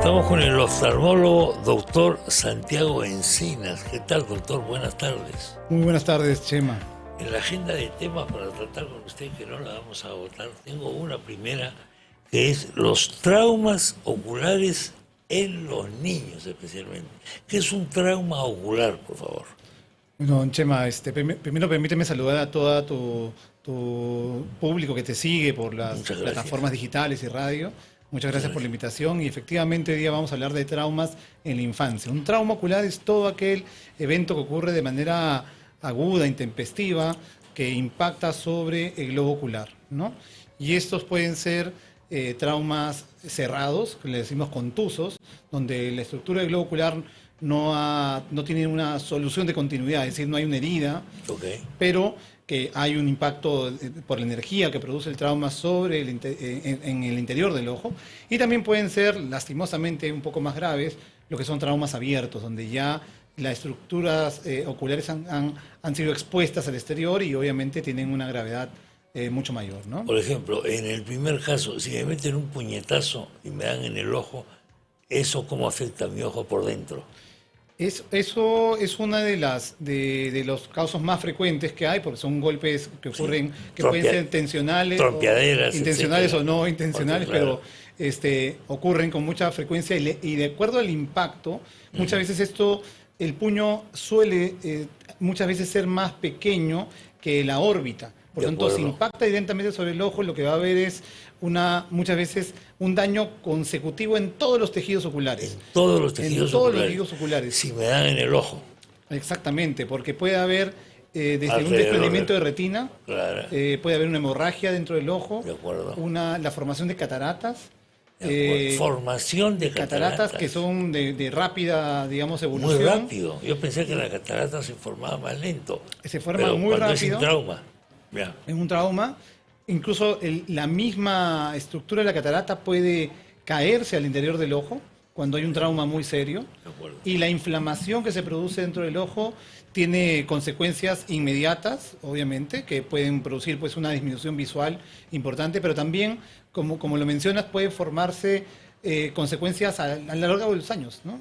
Estamos con el oftalmólogo doctor Santiago Encinas. ¿Qué tal, doctor? Buenas tardes. Muy buenas tardes, Chema. En la agenda de temas para tratar con usted, que no la vamos a agotar, tengo una primera, que es los traumas oculares en los niños especialmente. ¿Qué es un trauma ocular, por favor? Bueno, Chema, primero permíteme saludar a todo tu público que te sigue por las plataformas digitales y radio. Muchas gracias por la invitación y efectivamente hoy día vamos a hablar de traumas en la infancia. Un trauma ocular es todo aquel evento que ocurre de manera aguda, intempestiva, que impacta sobre el globo ocular, ¿no? Y estos pueden ser traumas cerrados, que le decimos contusos, donde la estructura del globo ocular no tiene una solución de continuidad, es decir, no hay una herida, pero que hay un impacto por la energía que produce el trauma sobre en el interior del ojo. Y también pueden ser, lastimosamente, un poco más graves, lo que son traumas abiertos, donde ya las estructuras oculares han sido expuestas al exterior y obviamente tienen una gravedad mucho mayor, ¿no? Por ejemplo, en el primer caso, si me meten un puñetazo y me dan en el ojo, ¿eso cómo afecta a mi ojo por dentro? Eso es una de los casos más frecuentes que hay, porque son golpes que ocurren, que pueden ser intencionales, intencionales o no intencionales, pero ocurren con mucha frecuencia y de acuerdo al impacto, muchas veces el puño suele muchas veces ser más pequeño que la órbita. Por tanto, si impacta directamente sobre el ojo, lo que va a haber es muchas veces un daño consecutivo en todos los tejidos oculares. En todos los tejidos oculares. Si me dan en el ojo. Exactamente, porque puede haber desde un desprendimiento de retina, puede haber una hemorragia dentro del ojo, la formación de cataratas. Formación de cataratas que son de rápida, digamos, evolución. Muy rápido. Yo pensé que la catarata se formaba más lento. Se forma muy rápido. Es un trauma. Es un trauma. Incluso la misma estructura de la catarata puede caerse al interior del ojo cuando hay un trauma muy serio. Y la inflamación que se produce dentro del ojo tiene consecuencias inmediatas, obviamente, que pueden producir pues una disminución visual importante, pero también, como lo mencionas, puede formarse consecuencias a lo largo de los años, ¿no?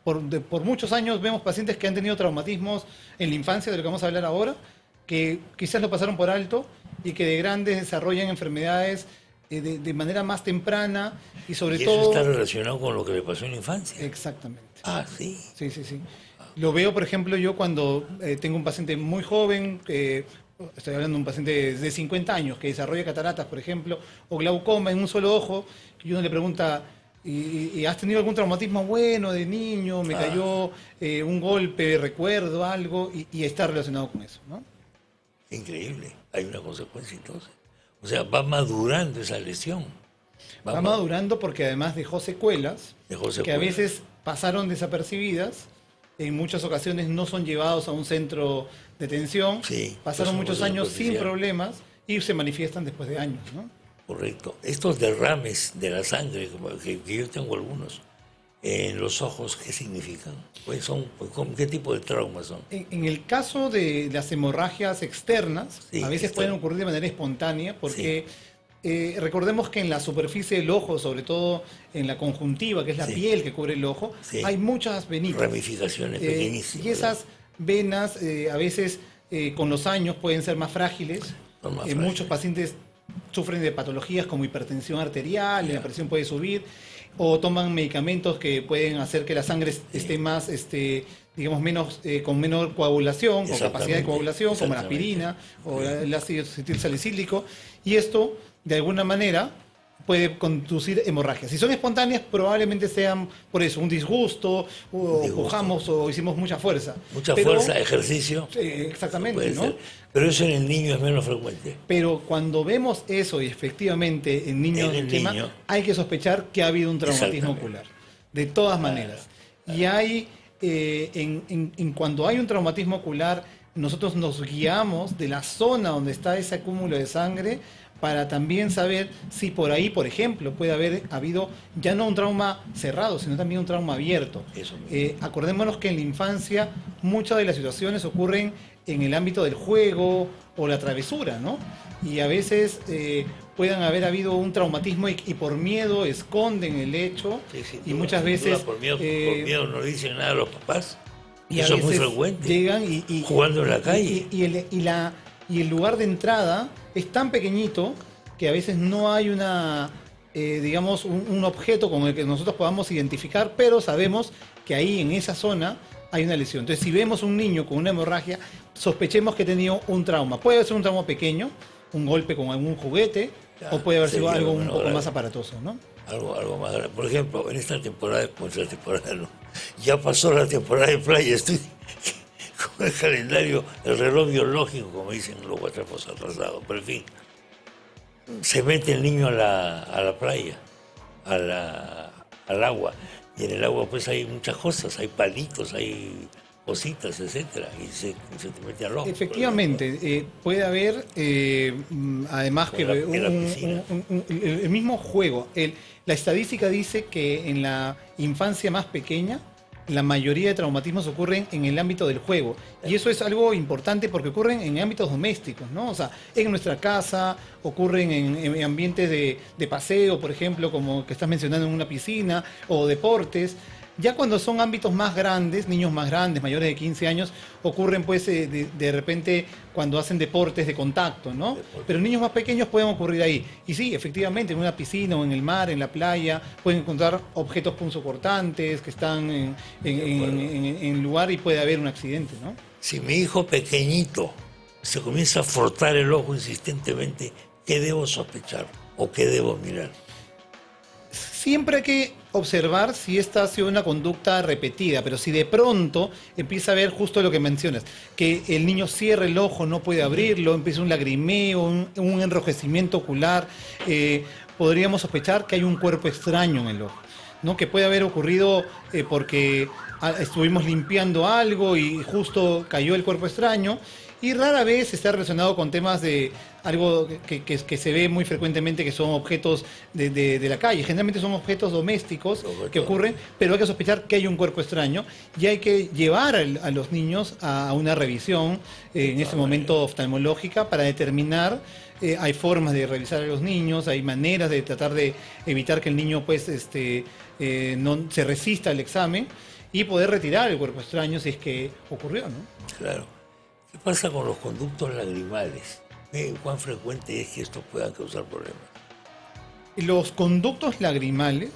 Por muchos años vemos pacientes que han tenido traumatismos en la infancia, de lo que vamos a hablar ahora, que quizás lo pasaron por alto y que de grandes desarrollan enfermedades de manera más temprana y sobre todo... ¿Y eso está relacionado con lo que le pasó en la infancia? Exactamente. Ah, ¿sí? Sí. Lo veo, por ejemplo, yo cuando tengo un paciente muy joven, estoy hablando de un paciente de 50 años, que desarrolla cataratas, por ejemplo, o glaucoma en un solo ojo, y uno le pregunta, ¿y has tenido algún traumatismo bueno de niño? Me cayó un golpe, recuerdo algo, y está relacionado con eso, ¿no? Increíble, hay una consecuencia entonces. O sea, va madurando esa lesión. Va madurando porque además dejó secuelas que a veces pasaron desapercibidas, en muchas ocasiones no son llevados a un centro de atención, pasaron muchos años sin problemas y se manifiestan después de años, ¿no? Correcto. Estos derrames de la sangre, que yo tengo algunos, en los ojos, ¿qué significan? ¿Qué tipo de traumas son? En el caso de las hemorragias externas, a veces pueden ocurrir de manera espontánea, porque recordemos que en la superficie del ojo, sobre todo en la conjuntiva, que es la piel que cubre el ojo, hay muchas venitas. Ramificaciones pequeñísimas. Y esas venas a veces con los años pueden ser más frágiles. Muchos pacientes sufren de patologías como hipertensión arterial, la presión puede subir, o toman medicamentos que pueden hacer que la sangre esté más, digamos, con menor coagulación, con capacidad de coagulación, como la aspirina o el ácido acetilsalicílico, y esto, de alguna manera, puede conducir hemorragias. Si son espontáneas, probablemente sean por eso, un disgusto, o empujamos o hicimos mucha fuerza. Fuerza, ejercicio. Exactamente, ¿no? Pero eso en el niño es menos frecuente. Pero cuando vemos eso y efectivamente en niños hay que sospechar que ha habido un traumatismo ocular. De todas maneras. Y hay, cuando hay un traumatismo ocular, nosotros nos guiamos de la zona donde está ese acúmulo de sangre para también saber si por ahí, por ejemplo, puede haber habido ya no un trauma cerrado, sino también un trauma abierto. Acordémonos que en la infancia muchas de las situaciones ocurren en el ámbito del juego o la travesura, ¿no? Y a veces puedan haber habido un traumatismo y por miedo esconden el hecho. Sí, y muchas veces... por miedo no dicen nada a los papás. Y eso es muy frecuente. Llegan jugando en la calle. Y el lugar de entrada es tan pequeñito que a veces no hay digamos, un objeto con el que nosotros podamos identificar, pero sabemos que ahí en esa zona hay una lesión. Entonces, si vemos un niño con una hemorragia, sospechemos que ha tenido un trauma. Puede ser un trauma pequeño, un golpe con algún juguete, o puede haber sido algo un poco más aparatoso, ¿no? Algo más grande. Por ejemplo, en esta temporada, no, ya pasó la temporada de playa, estoy con el calendario, el reloj biológico, como dicen los guatrapos atrasados, pero en fin, se mete el niño a la playa, al agua, y en el agua pues hay muchas cosas, hay palitos, hay cositas, etcétera, y se te mete al ojo. Efectivamente, puede haber, además que el mismo juego. La estadística dice que en la infancia más pequeña, la mayoría de traumatismos ocurren en el ámbito del juego. Y eso es algo importante porque ocurren en ámbitos domésticos, ¿no? O sea, en nuestra casa, ocurren en ambientes de paseo, por ejemplo, como que estás mencionando en una piscina, o deportes. Ya cuando son ámbitos más grandes, niños más grandes, mayores de 15 años, ocurren pues de repente cuando hacen deportes de contacto, ¿no? Pero niños más pequeños pueden ocurrir ahí. Y sí, efectivamente, en una piscina o en el mar, en la playa, pueden encontrar objetos punzocortantes que están en lugar y puede haber un accidente, ¿no? Si mi hijo pequeñito se comienza a frotar el ojo insistentemente, ¿qué debo sospechar o qué debo mirar? Siempre hay que observar si esta ha sido una conducta repetida, pero si de pronto empieza a ver justo lo que mencionas, que el niño cierra el ojo, no puede abrirlo, empieza un lagrimeo, un enrojecimiento ocular, podríamos sospechar que hay un cuerpo extraño en el ojo, ¿no? Que puede haber ocurrido porque estuvimos limpiando algo y justo cayó el cuerpo extraño. Y rara vez está relacionado con temas de algo que se ve muy frecuentemente, que son objetos de la calle. Generalmente son objetos domésticos que ocurren, pero hay que sospechar que hay un cuerpo extraño y hay que llevar a los niños a una revisión, en ese momento oftalmológica, para determinar. Hay formas de revisar a los niños, hay maneras de tratar de evitar que el niño pues, no se resista al examen y poder retirar el cuerpo extraño si es que ocurrió, ¿no? Claro. ¿Qué pasa con los conductos lagrimales? ¿Cuán frecuente es que estos puedan causar problemas? Los conductos lagrimales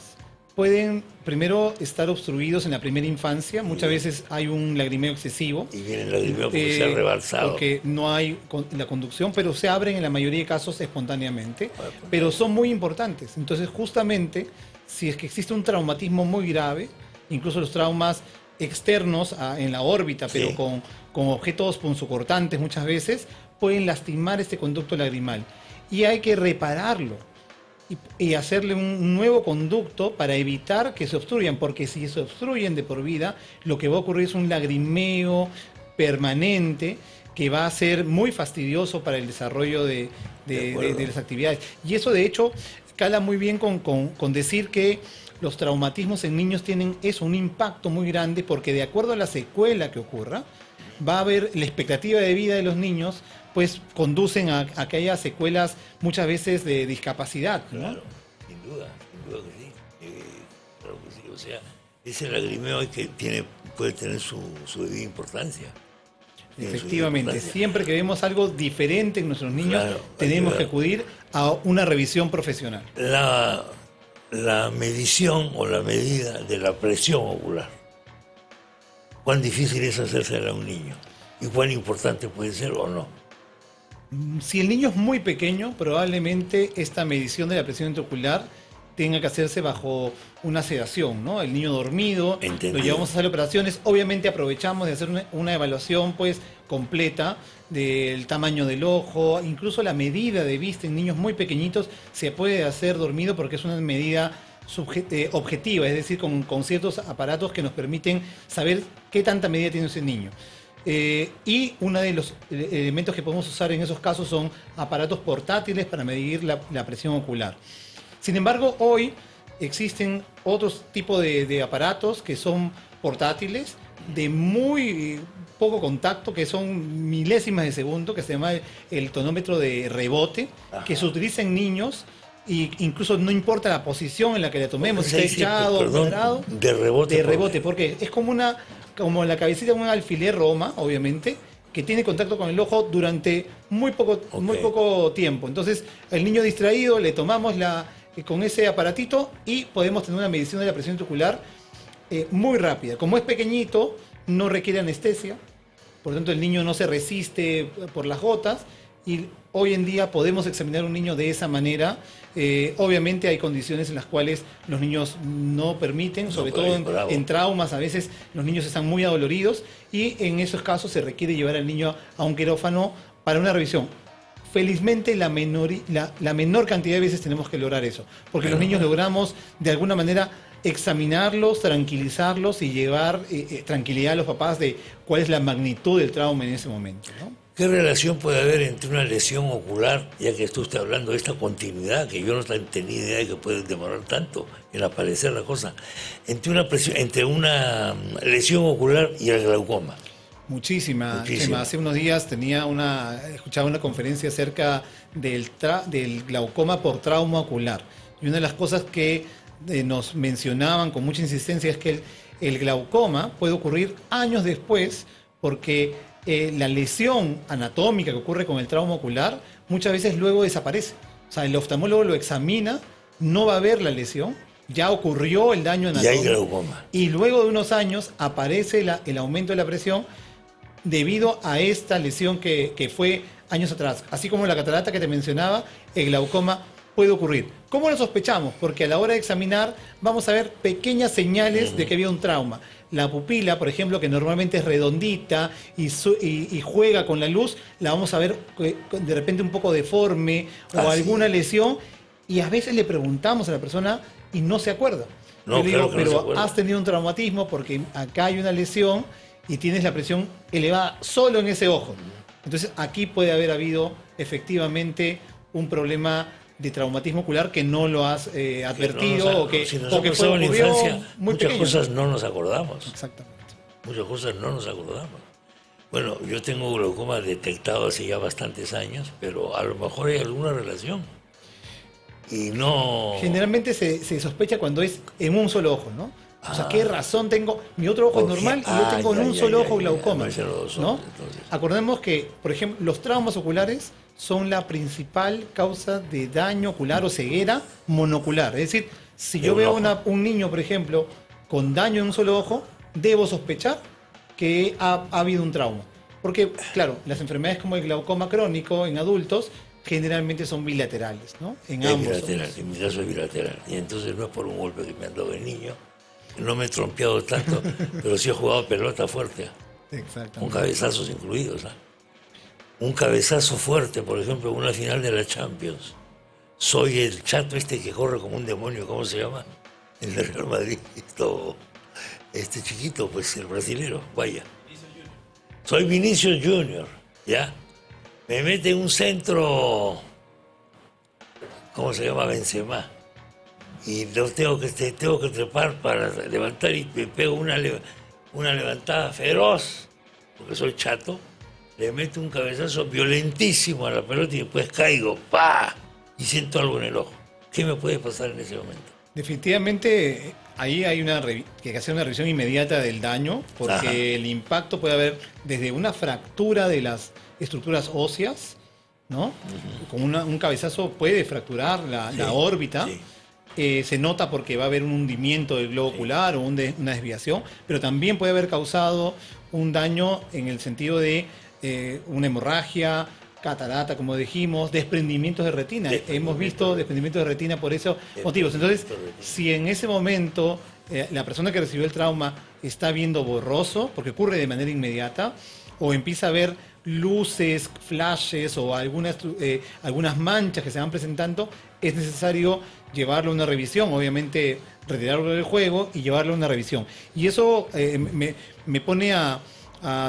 pueden primero estar obstruidos en la primera infancia. Muchas veces hay un lagrimeo excesivo. Y viene el lagrimeo porque se ha rebalsado. Porque no hay la conducción, pero se abren en la mayoría de casos espontáneamente. Pero son muy importantes. Entonces, justamente, si es que existe un traumatismo muy grave, incluso los traumas externos en la órbita, pero sí, con objetos punzocortantes muchas veces, pueden lastimar este conducto lagrimal. Y hay que repararlo y hacerle un nuevo conducto para evitar que se obstruyan, porque si se obstruyen de por vida, lo que va a ocurrir es un lagrimeo permanente que va a ser muy fastidioso para el desarrollo de las actividades. Y eso, de hecho, cala muy bien con decir que los traumatismos en niños tienen un impacto muy grande, porque de acuerdo a la secuela que ocurra, va a haber la expectativa de vida de los niños, pues conducen a que haya secuelas muchas veces de discapacidad, ¿no? Claro, sin duda que sí. Claro que sí. O sea, ese lagrimeo puede tener su debida importancia. Efectivamente, siempre que vemos algo diferente en nuestros niños, tenemos que acudir a una revisión profesional. La medición o la medida de la presión ocular. ¿Cuán difícil es hacérsela a un niño? ¿Y cuán importante puede ser o no? Si el niño es muy pequeño, probablemente esta medición de la presión intraocular tenga que hacerse bajo una sedación, ¿no? El niño dormido, lo llevamos a hacer operaciones. Obviamente aprovechamos de hacer una evaluación pues completa del tamaño del ojo, incluso la medida de vista en niños muy pequeñitos se puede hacer dormido porque es una medida objetiva, es decir, con ciertos aparatos que nos permiten saber qué tanta medida tiene ese niño. Y uno de los elementos que podemos usar en esos casos son aparatos portátiles para medir la presión ocular. Sin embargo, hoy existen otros tipos de aparatos que son portátiles, de muy poco contacto, que son milésimas de segundo, que se llama el tonómetro de rebote, que se utiliza en niños. Y incluso no importa la posición en la que le tomemos, si está echado o parado. De rebote. De rebote, porque es como la cabecita de un alfiler Roma, obviamente, que tiene contacto con el ojo durante muy poco tiempo. Entonces, el niño distraído, le tomamos con ese aparatito y podemos tener una medición de la presión intraocular muy rápida. Como es pequeñito, no requiere anestesia, por lo tanto el niño no se resiste por las gotas y hoy en día podemos examinar a un niño de esa manera. Obviamente hay condiciones en las cuales los niños no permiten, sobre todo en traumas, a veces los niños están muy adoloridos y en esos casos se requiere llevar al niño a un quirófano para una revisión. Felizmente la menor cantidad de veces tenemos que lograr eso, porque los niños logramos de alguna manera examinarlos, tranquilizarlos y llevar tranquilidad a los papás de cuál es la magnitud del trauma en ese momento, ¿no? ¿Qué relación puede haber entre una lesión ocular, ya que tú estás hablando de esta continuidad, que yo no tenía idea de que puede demorar tanto en aparecer la cosa, entre una lesión ocular y el glaucoma? Muchísima. Hace unos días escuchaba una conferencia acerca del glaucoma por trauma ocular. Y una de las cosas que nos mencionaban con mucha insistencia es que el glaucoma puede ocurrir años después porque la lesión anatómica que ocurre con el trauma ocular muchas veces luego desaparece. O sea, el oftalmólogo lo examina, no va a ver la lesión, ya ocurrió el daño anatómico. Y hay glaucoma. Y luego de unos años aparece el aumento de la presión debido a esta lesión que fue años atrás. Así como la catarata que te mencionaba, el glaucoma puede ocurrir. ¿Cómo lo sospechamos? Porque a la hora de examinar vamos a ver pequeñas señales de que había un trauma. La pupila, por ejemplo, que normalmente es redondita y juega con la luz, la vamos a ver de repente un poco deforme o alguna lesión, y a veces le preguntamos a la persona y no se acuerda. No, yo le digo, pero no has tenido un traumatismo porque acá hay una lesión y tienes la presión elevada solo en ese ojo. Entonces aquí puede haber habido efectivamente un problema de traumatismo ocular que no lo has advertido o que fue en la infancia, muchas cosas no nos acordamos. Exactamente. Muchas cosas no nos acordamos. Bueno, yo tengo glaucoma detectado hace ya bastantes años, pero a lo mejor hay alguna relación. Y no... Generalmente se sospecha cuando es en un solo ojo, ¿no? O sea, ¿qué razón tengo? Mi otro ojo es normal y yo tengo en un solo ojo glaucoma, ¿no? Acordemos que, por ejemplo, los traumas oculares son la principal causa de daño ocular o ceguera monocular. Es decir, si yo veo un niño, por ejemplo, con daño en un solo ojo, debo sospechar que ha habido un trauma. Porque, claro, las enfermedades como el glaucoma crónico en adultos generalmente son bilaterales, ¿no? En ambos. Bilateral, en mi caso es bilateral. Y entonces no es por un golpe que me han dado de niño. No me he trompeado tanto, pero sí he jugado pelota fuerte. Exactamente. Con cabezazos incluidos. Un cabezazo fuerte, por ejemplo, en una final de la Champions. Soy el chato que corre como un demonio, ¿cómo se llama? El de Real Madrid. Este chiquito, pues el brasilero, vaya. Soy Vinicius Junior, ¿ya? Me mete en un centro, ¿cómo se llama? Benzema. Y tengo que trepar para levantar y me pego una levantada feroz, porque soy chato. Le meto un cabezazo violentísimo a la pelota y después caigo, ¡pa! Y siento algo en el ojo. ¿Qué me puede pasar en ese momento? Definitivamente ahí hay que hacer una revisión inmediata del daño, porque el impacto puede haber desde una fractura de las estructuras óseas, ¿no? Con un cabezazo puede fracturar la órbita. Sí. Se nota porque va a haber un hundimiento del globo ocular o una desviación, pero también puede haber causado un daño en el sentido de una hemorragia, catarata, como dijimos, desprendimientos de retina. Hemos visto desprendimientos de retina por esos motivos. Entonces, si en ese momento la persona que recibió el trauma está viendo borroso, porque ocurre de manera inmediata, o empieza a ver luces, flashes o algunas manchas que se van presentando, es necesario llevarlo a una revisión, obviamente retirarlo del juego y llevarlo a una revisión. Y eso me pone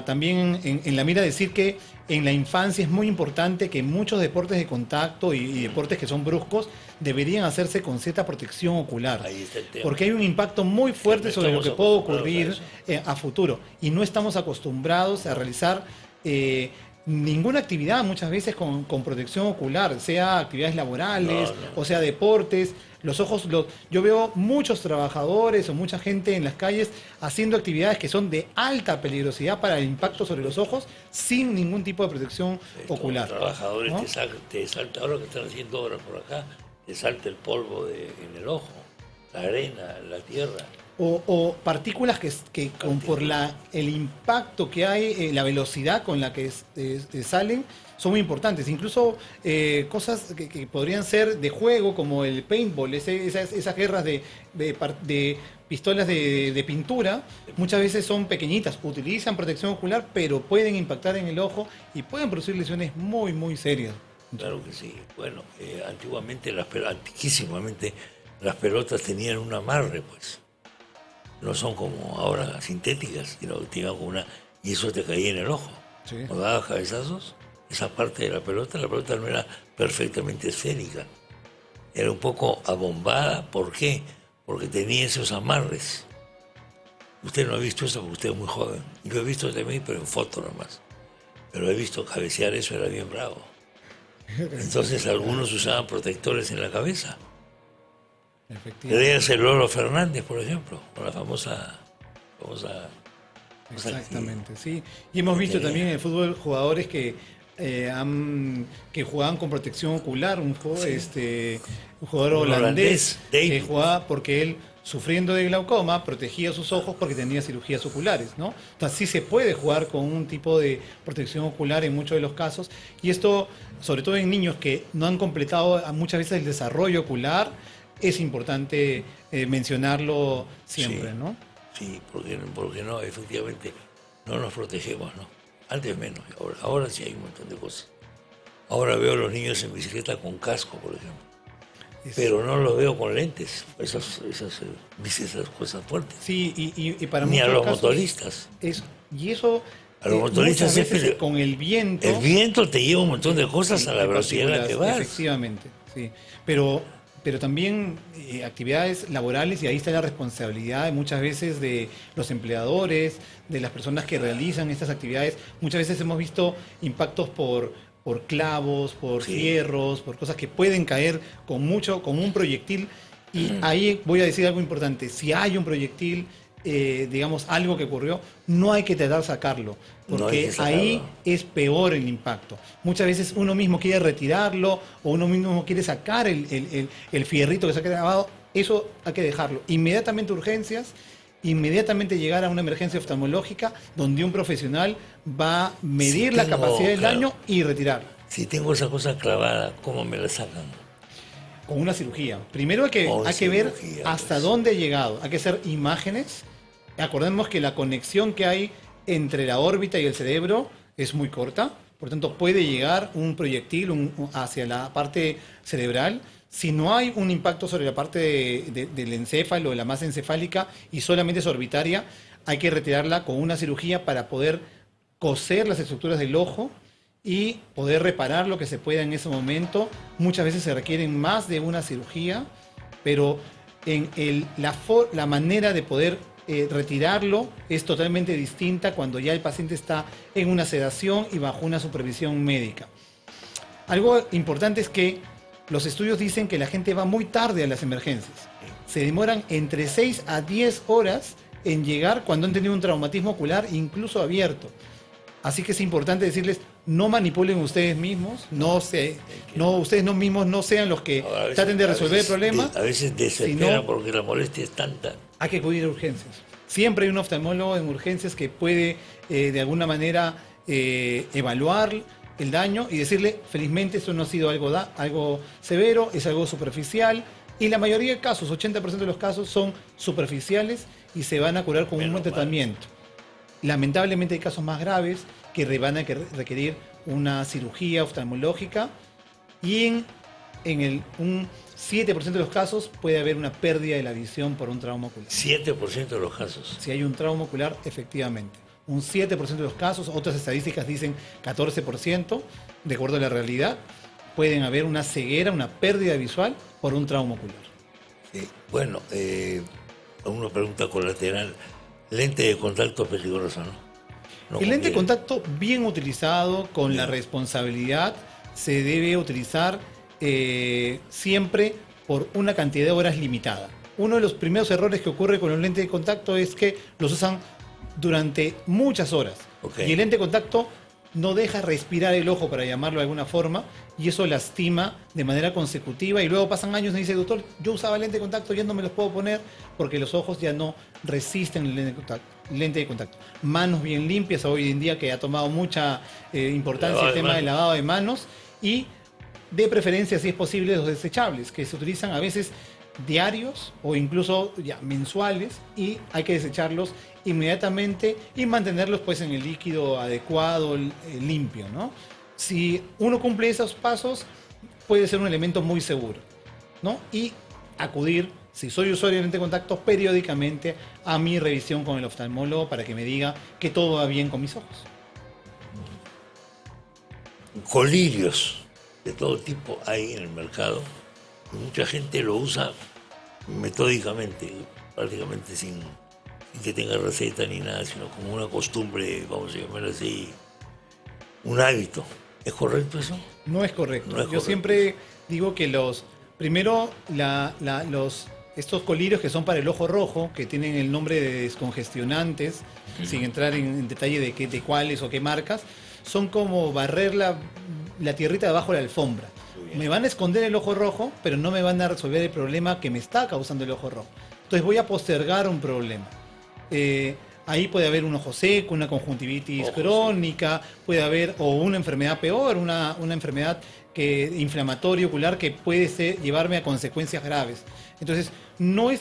también en la mira decir que en la infancia es muy importante que muchos deportes de contacto y deportes que son bruscos deberían hacerse con cierta protección ocular. Ahí está el tema. Porque hay un impacto muy fuerte sobre lo que puede ocurrir a futuro. Y no estamos acostumbrados a realizar ninguna actividad muchas veces con protección ocular, sea actividades laborales o sea deportes. Los ojos, yo veo muchos trabajadores o mucha gente en las calles haciendo actividades que son de alta peligrosidad para el impacto sobre los ojos sin ningún tipo de protección ocular. Los trabajadores, ¿no? te salta, ahora que están haciendo obras por acá, te salta el polvo en el ojo, la arena, la tierra. O partículas que por el impacto que hay, la velocidad con la que salen, son muy importantes. Incluso cosas que podrían ser de juego, como el paintball, esas guerras de pistolas de pintura, muchas veces son pequeñitas, utilizan protección ocular, pero pueden impactar en el ojo y pueden producir lesiones muy, muy serias. Claro que sí. Bueno, antiquísimamente, las pelotas tenían un amarre, pues. No son como ahora sintéticas, sino que tienen y eso te caía en el ojo. Sí. Cuando dabas cabezazos, esa parte de la pelota no era perfectamente esférica. Era un poco abombada. ¿Por qué? Porque tenía esos amarres. Usted no ha visto eso porque usted es muy joven. Yo he visto también, pero en foto nomás. Pero he visto cabecear eso, era bien bravo. Entonces algunos usaban protectores en la cabeza. Créase Lolo Fernández, por ejemplo, con la famosa exactamente, sí. Y hemos visto también en el fútbol jugadores que jugaban con protección ocular, un jugador holandés que jugaba porque él, sufriendo de glaucoma, protegía sus ojos porque tenía cirugías oculares, ¿no? Entonces sí se puede jugar con un tipo de protección ocular en muchos de los casos, y esto, sobre todo en niños que no han completado muchas veces el desarrollo ocular, es importante mencionarlo siempre, sí, ¿no? Sí, porque no, efectivamente, no nos protegemos, ¿no? Antes menos, ahora sí hay un montón de cosas. Ahora veo a los niños en bicicleta con casco, por ejemplo. Pero no los veo con lentes, esas cosas fuertes. Sí, y para ni a los casos, motoristas. Y eso... A los motoristas con el viento... El viento te lleva un montón de cosas a la velocidad a la que vas. Efectivamente, sí. Pero también actividades laborales, y ahí está la responsabilidad muchas veces de los empleadores, de las personas que realizan estas actividades. Muchas veces hemos visto impactos por clavos, por fierros, por cosas que pueden caer con un proyectil. Y ahí voy a decir algo importante: si hay un proyectil, digamos, algo que ocurrió, no hay que tratar de sacarlo, porque ahí es peor el impacto. Muchas veces uno mismo quiere retirarlo, o uno mismo quiere sacar el fierrito que se ha grabado. Eso hay que dejarlo. Inmediatamente urgencias, inmediatamente llegar a una emergencia oftalmológica, donde un profesional va a medir la capacidad del daño y retirarlo. Si tengo esa cosa clavada, ¿cómo me la sacan? Con una cirugía. Primero hay que ver hasta dónde ha llegado. Hay que hacer imágenes. Acordemos que la conexión que hay entre la órbita y el cerebro es muy corta, por tanto puede llegar un proyectil hacia la parte cerebral. Si no hay un impacto sobre la parte del encéfalo, de la masa encefálica, y solamente es orbitaria, hay que retirarla con una cirugía para poder coser las estructuras del ojo y poder reparar lo que se pueda en ese momento. Muchas veces se requieren más de una cirugía, pero la manera de poder retirarlo es totalmente distinta cuando ya el paciente está en una sedación y bajo una supervisión médica. Algo importante es que los estudios dicen que la gente va muy tarde a las emergencias. Se demoran entre 6 a 10 horas en llegar cuando han tenido un traumatismo ocular, incluso abierto. Así que es importante decirles: no manipulen ustedes mismos, ustedes mismos no sean los que traten de resolver el problema. A veces desesperan porque la molestia es tanta. Hay que acudir a urgencias. Siempre hay un oftalmólogo en urgencias que puede de alguna manera evaluar el daño y decirle: felizmente esto no ha sido algo severo, es algo superficial, y la mayoría de casos, 80% de los casos, son superficiales y se van a curar con un buen tratamiento. Lamentablemente hay casos más graves que van a requerir una cirugía oftalmológica, y en un 7% de los casos puede haber una pérdida de la visión por un trauma ocular. 7% de los casos. Si hay un trauma ocular, efectivamente. un 7% de los casos, otras estadísticas dicen 14%, de acuerdo a la realidad, pueden haber una ceguera, una pérdida visual por un trauma ocular. Sí. Bueno, una pregunta colateral. Lente de contacto peligroso, ¿no? El lente de contacto bien utilizado, con la responsabilidad, se debe utilizar siempre por una cantidad de horas limitada. Uno de los primeros errores que ocurre con los lentes de contacto es que los usan durante muchas horas. Y el lente de contacto no deja respirar el ojo, para llamarlo de alguna forma, y eso lastima de manera consecutiva, y luego pasan años y dice, doctor, yo usaba lente de contacto, ya no me los puedo poner porque los ojos ya no resisten el lente de contacto. Manos bien limpias, hoy en día que ha tomado mucha importancia el tema del lavado de manos, y de preferencia, si es posible, los desechables, que se utilizan a veces diarios o incluso ya mensuales, y hay que desecharlos inmediatamente y mantenerlos pues en el líquido adecuado, limpio, ¿no? Si uno cumple esos pasos, puede ser un elemento muy seguro, ¿no? Y acudir, si soy usuario de lente de contacto, periódicamente a mi revisión con el oftalmólogo para que me diga que todo va bien con mis ojos. Colirios de todo tipo hay en el mercado. Mucha gente lo usa metódicamente, prácticamente sin que tenga receta ni nada, sino como una costumbre, vamos a llamar así, un hábito. ¿Es correcto eso? No es correcto. No es Yo correcto. siempre digo que estos colirios que son para el ojo rojo, que tienen el nombre de descongestionantes, sin entrar en detalle de cuáles o qué marcas, son como barrer la tierrita debajo de la alfombra. Me van a esconder el ojo rojo, pero no me van a resolver el problema que me está causando el ojo rojo. Entonces voy a postergar un problema. Ahí puede haber un ojo seco, una conjuntivitis crónica, puede haber, o una enfermedad peor, una enfermedad inflamatoria ocular que puede llevarme a consecuencias graves. Entonces, no es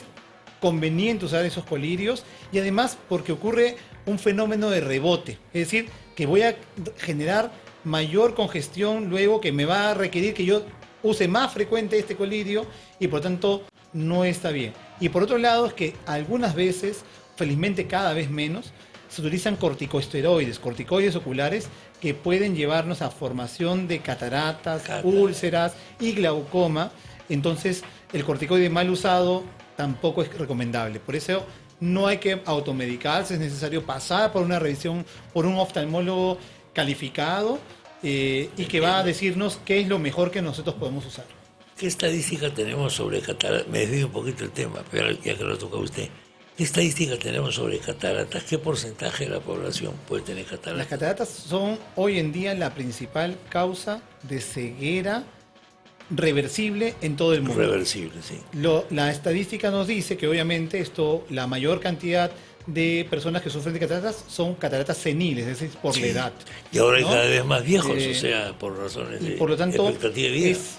conveniente usar esos colirios, y además porque ocurre un fenómeno de rebote. Es decir, que voy a generar mayor congestión luego, que me va a requerir que yo use más frecuente este colirio, y por tanto no está bien. Y por otro lado es que algunas veces, felizmente cada vez menos, se utilizan corticosteroides oculares que pueden llevarnos a formación de cataratas, úlceras y glaucoma. Entonces el corticoide mal usado tampoco es recomendable. Por eso no hay que automedicarse, es necesario pasar por una revisión por un oftalmólogo calificado y que va a decirnos qué es lo mejor que nosotros podemos usar. ¿Qué estadística tenemos sobre cataratas? Me desvío un poquito el tema, pero ya que lo toca usted. ¿Qué estadística tenemos sobre cataratas? ¿Qué porcentaje de la población puede tener cataratas? Las cataratas son hoy en día la principal causa de ceguera reversible en todo el mundo. Reversible, sí. La estadística nos dice que obviamente la mayor cantidad de personas que sufren de cataratas son cataratas seniles, es decir, por la edad. Y ahora hay cada vez más viejos, o sea, por razones de por lo tanto, expectativa de vida. Es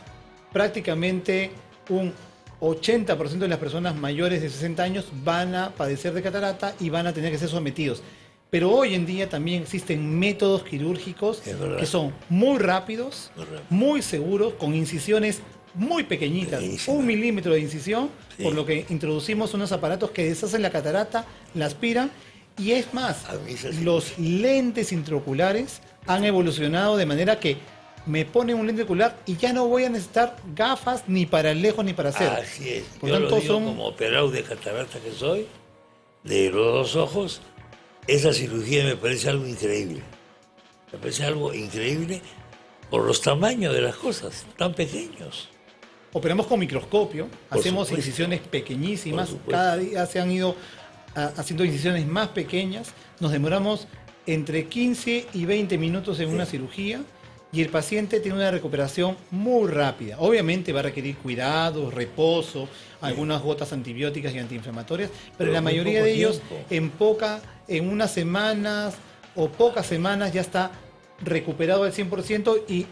prácticamente un 80% de las personas mayores de 60 años van a padecer de catarata y van a tener que ser sometidos. Pero hoy en día también existen métodos quirúrgicos que son muy rápidos, muy seguros, con incisiones muy pequeñitas, 1 milímetro de incisión, por lo que introducimos unos aparatos que deshacen la catarata, la aspiran, y es más, los lentes intraoculares han evolucionado de manera que me ponen un lente ocular y ya no voy a necesitar gafas ni para lejos ni para cerca. Así es. Por Yo tanto, lo digo como operado de catarata que soy, de los dos ojos, esa cirugía me parece algo increíble. Me parece algo increíble por los tamaños de las cosas, tan pequeños. Operamos con microscopio, hacemos supuesto. Incisiones pequeñísimas, cada día se han ido haciendo incisiones más pequeñas, nos demoramos entre 15 y 20 minutos en una cirugía, y el paciente tiene una recuperación muy rápida. Obviamente va a requerir cuidados, reposo, algunas gotas antibióticas y antiinflamatorias, pero la mayoría de ellos en unas semanas o pocas semanas ya está recuperado al 100% y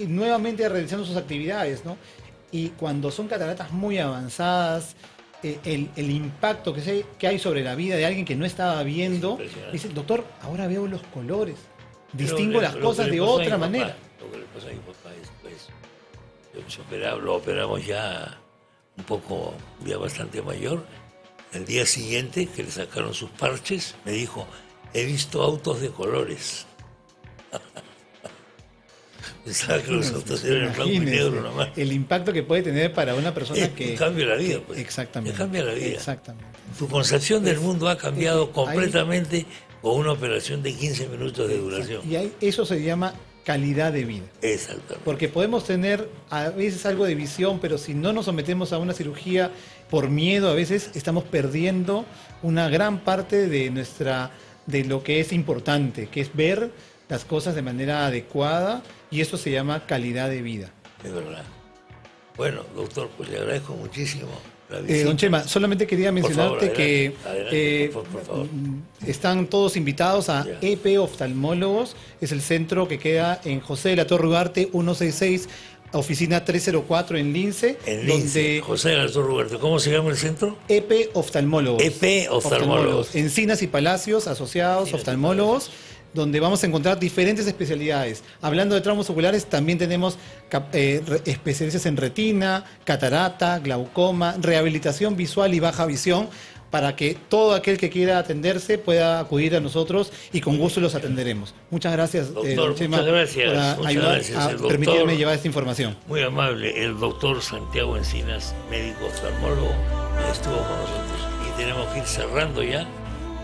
nuevamente realizando sus actividades, ¿no? Y cuando son cataratas muy avanzadas, el impacto que hay sobre la vida de alguien que no estaba viendo, dice, doctor, ahora veo los colores, distingo las cosas de otra manera. Lo que le pasó a mi papá después, lo operamos ya un poco, ya bastante mayor. El día siguiente que le sacaron sus parches, me dijo, he visto autos de colores. Pensaba que los autos eran en blanco y negro nomás. El impacto que puede tener para una persona que... Cambia la vida, pues. Exactamente. Cambia la vida. Exactamente. Tu concepción del mundo ha cambiado completamente con una operación de 15 minutos de duración. Y eso se llama calidad de vida. Exactamente. Porque podemos tener a veces algo de visión, pero si no nos sometemos a una cirugía por miedo, a veces estamos perdiendo una gran parte de lo que es importante, que es ver las cosas de manera adecuada, y eso se llama calidad de vida. Es verdad. Bueno, doctor, pues le agradezco muchísimo la visita. Don Chema, solamente quería mencionarte por favor. Están todos invitados a EP Oftalmólogos. Es el centro que queda en José de la Torre Ugarte 166, oficina 304 en Lince. En Lince, José de la Torre Ugarte. ¿Cómo se llama el centro? EP Oftalmólogos. EP Oftalmólogos. Encinas y Palacios, asociados, oftalmólogos, donde vamos a encontrar diferentes especialidades. Hablando de traumas oculares, también tenemos especialistas en retina, catarata, glaucoma, rehabilitación visual y baja visión, para que todo aquel que quiera atenderse pueda acudir a nosotros y con gusto los atenderemos. Muchas gracias, doctor, Chema, muchas gracias, por ayudar a permitirme llevar esta información. Muy amable, el doctor Santiago Encinas, médico oftalmólogo, estuvo con nosotros y tenemos que ir cerrando ya.